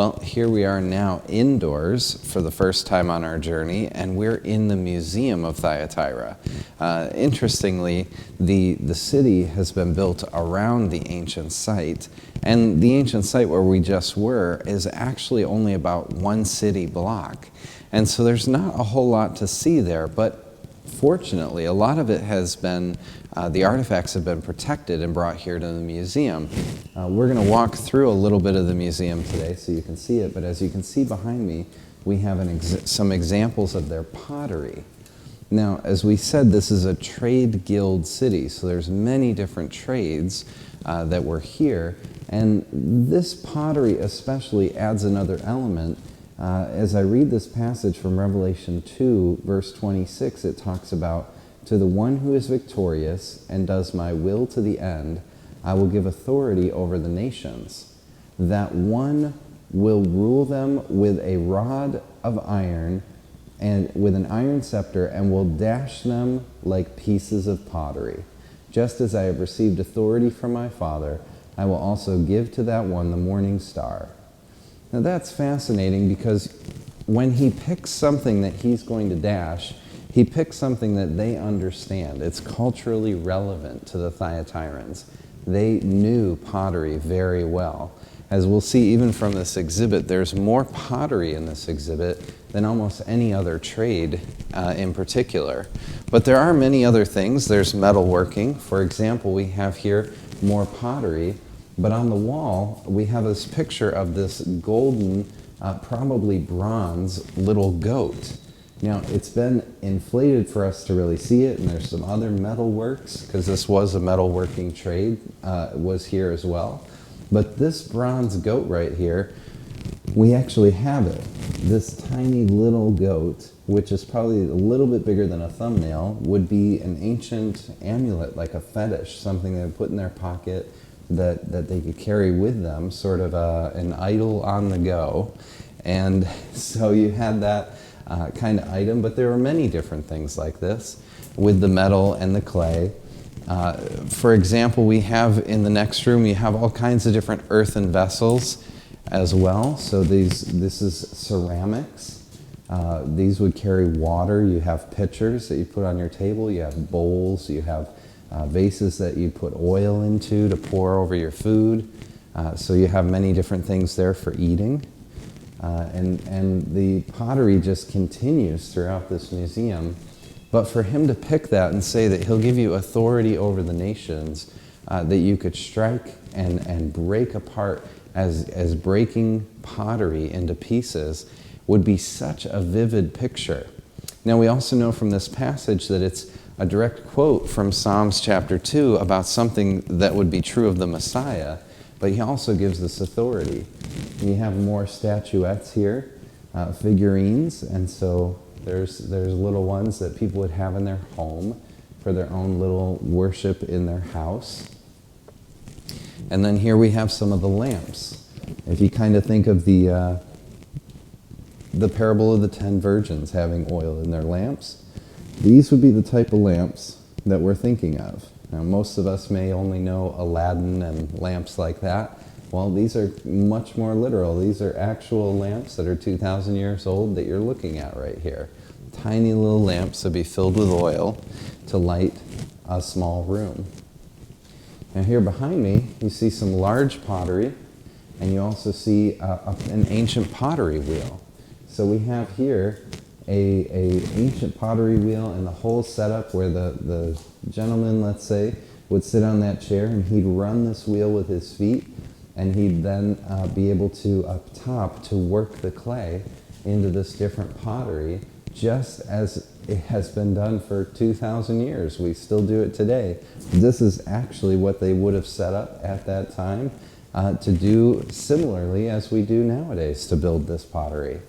Well, here we are now indoors for the first time on our journey, and we're in the Museum of Thyatira. Interestingly, the city has been built around the ancient site, and the ancient site where we just were is actually only about one city block. And so there's not a whole lot to see there, but fortunately, a lot of it has been, the artifacts have been protected and brought here to the museum. We're going to walk through a little bit of the museum today so you can see it, but as you can see behind me, we have some examples of their pottery. Now, as we said, this is a trade guild city, so there's many different trades that were here, and this pottery especially adds another element. As I read this passage from Revelation 2, verse 26, it talks about, "To the one who is victorious and does my will to the end, I will give authority over the nations. That one will rule them with a rod of iron and with an iron scepter, and will dash them like pieces of pottery. Just as I have received authority from my Father, I will also give to that one the morning star." Now that's fascinating because when he picks something that he's going to dash, he picks something that they understand. It's culturally relevant to the Thyatirans. They knew pottery very well. As we'll see even from this exhibit, there's more pottery in this exhibit than almost any other trade in particular. But there are many other things. There's metalworking. For example, we have here more pottery. But on the wall, we have this picture of this golden, probably bronze, little goat. Now, it's been inflated for us to really see it, and there's some other metal works, because this was a metalworking trade, was here as well. But this bronze goat right here, we actually have it. This tiny little goat, which is probably a little bit bigger than a thumbnail, would be an ancient amulet, like a fetish, something they would put in their pocket, that they could carry with them, sort of an idol on the go. And so you had that kind of item, but there were many different things like this with the metal and the clay. For example, we have in the next room, you have all kinds of different earthen vessels as well. So this is ceramics. These would carry water. You have pitchers that you put on your table. You have bowls. You have vases that you put oil into to pour over your food. So you have many different things there for eating. And the pottery just continues throughout this museum. But for him to pick that and say that he'll give you authority over the nations, that you could strike and break apart as breaking pottery into pieces, would be such a vivid picture. Now we also know from this passage that it's a direct quote from Psalms chapter 2 about something that would be true of the Messiah, but he also gives this authority. You have more statuettes here, figurines, and so there's little ones that people would have in their home for their own little worship in their house. And then here we have some of the lamps. If you kind of think of the parable of the 10 virgins having oil in their lamps, these would be the type of lamps that we're thinking of. Now, most of us may only know Aladdin and lamps like that. Well, these are much more literal. These are actual lamps that are 2,000 years old that you're looking at right here. Tiny little lamps that be filled with oil to light a small room. Now here behind me, you see some large pottery, and you also see an ancient pottery wheel. So we have here a ancient pottery wheel and the whole setup where the gentleman, let's say, would sit on that chair and he'd run this wheel with his feet, and he'd then be able to, up top, to work the clay into this different pottery, just as it has been done for 2,000 years. We still do it today. This is actually what they would have set up at that time to do similarly as we do nowadays to build this pottery.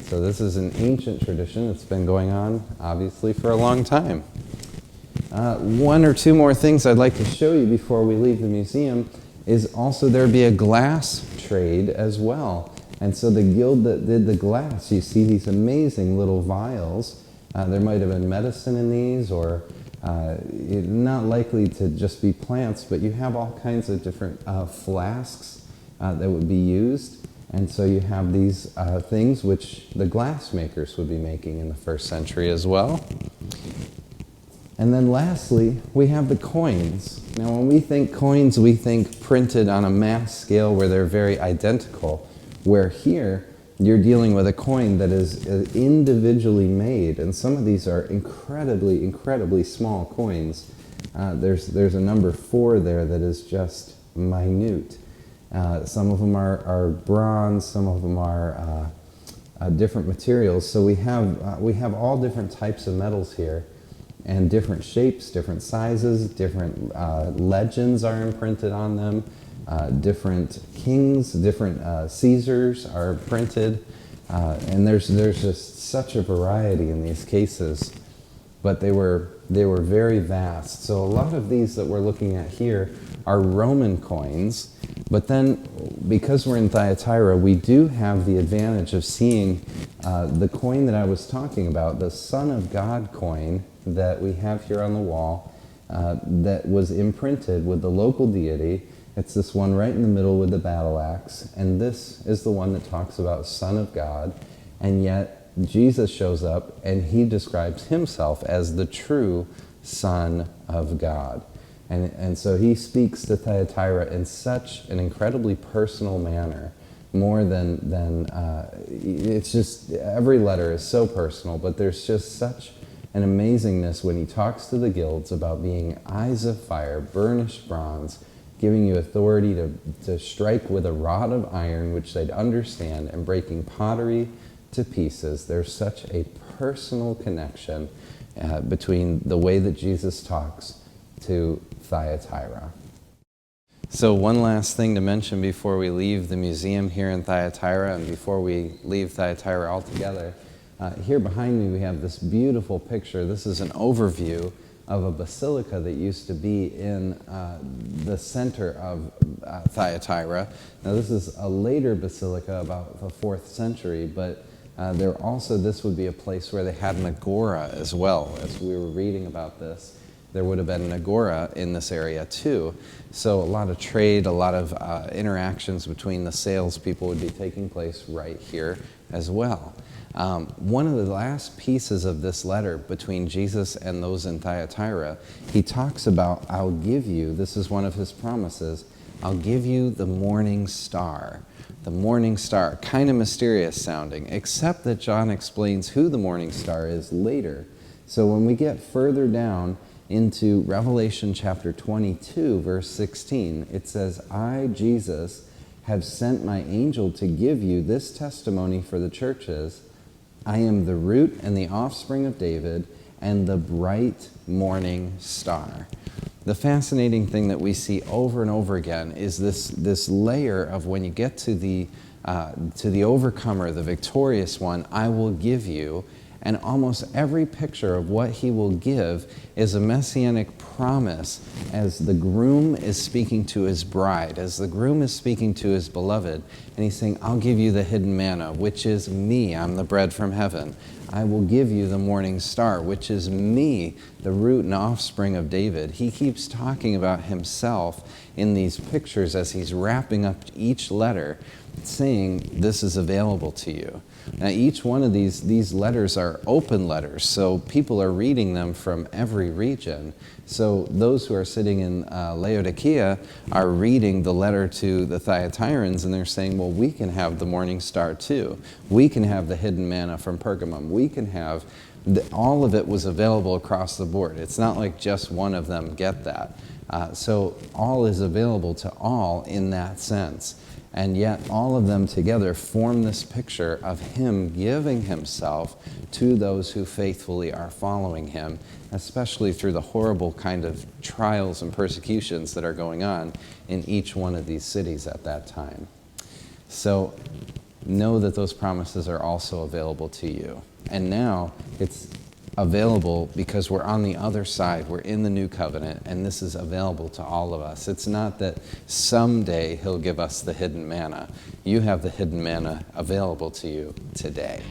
So this is an ancient tradition that's been going on, obviously, for a long time. One or two more things I'd like to show you before we leave the museum is also there'd be a glass trade as well. And so the guild that did the glass, you see these amazing little vials. There might have been medicine in these, or not likely to just be plants, but you have all kinds of different flasks that would be used. And so you have these things which the glassmakers would be making in the first century as well. And then lastly, we have the coins. Now when we think coins, we think printed on a mass scale where they're very identical, where here you're dealing with a coin that is individually made, and some of these are incredibly, incredibly small coins. There's a number 4 there that is just minute. Some of them are bronze, some of them are different materials. So we have all different types of metals here, and different shapes, different sizes, different legends are imprinted on them. Different kings, different Caesars are printed, and there's just such a variety in these cases. But they were very vast. So a lot of these that we're looking at here are Roman coins, but then because we're in Thyatira, we do have the advantage of seeing the coin that I was talking about, the Son of God coin that we have here on the wall, that was imprinted with the local deity. It's this one right in the middle with the battle axe, and this is the one that talks about Son of God, and yet Jesus shows up and he describes himself as the true Son of God. And so he speaks to Thyatira in such an incredibly personal manner, more than it's just, every letter is so personal, but there's just such an amazingness when he talks to the guilds about being eyes of fire, burnished bronze, giving you authority to strike with a rod of iron, which they'd understand, and breaking pottery to pieces. There's such a personal connection between the way that Jesus talks to Thyatira. So one last thing to mention before we leave the museum here in Thyatira, and before we leave Thyatira altogether, here behind me we have this beautiful picture. This is an overview of a basilica that used to be in the center of Thyatira. Now this is a later basilica, about the 4th century, but this would be a place where they had an agora as well. As we were reading about this, there would have been an agora in this area too. So a lot of trade, a lot of interactions between the salespeople would be taking place right here as well. One of the last pieces of this letter between Jesus and those in Thyatira, he talks about, I'll give you, this is one of his promises, I'll give you the morning star. The morning star, kind of mysterious sounding, except that John explains who the morning star is later. So when we get further down into Revelation chapter 22, verse 16, it says, I, Jesus, have sent my angel to give you this testimony for the churches. I am the root and the offspring of David and the bright morning star. The fascinating thing that we see over and over again is this layer of when you get to the overcomer, the victorious one, I will give you, and almost every picture of what he will give is a messianic promise as the groom is speaking to his bride, as the groom is speaking to his beloved, and he's saying, I'll give you the hidden manna, which is me, I'm the bread from heaven. I will give you the morning star, which is me, the root and offspring of David. He keeps talking about himself in these pictures as he's wrapping up each letter, saying, this is available to you. Now, each one of these letters are open letters, so people are reading them from every region. So those who are sitting in Laodicea are reading the letter to the Thyatirans, and they're saying, well, we can have the morning star too. We can have the hidden manna from Pergamum. We can have, all of it was available across the board. It's not like just one of them get that. So all is available to all in that sense. And yet all of them together form this picture of him giving himself to those who faithfully are following him, especially through the horrible kind of trials and persecutions that are going on in each one of these cities at that time. So know that those promises are also available to you. And now it's available because we're on the other side, we're in the new covenant, and this is available to all of us. It's not that someday he'll give us the hidden manna. You have the hidden manna available to you today.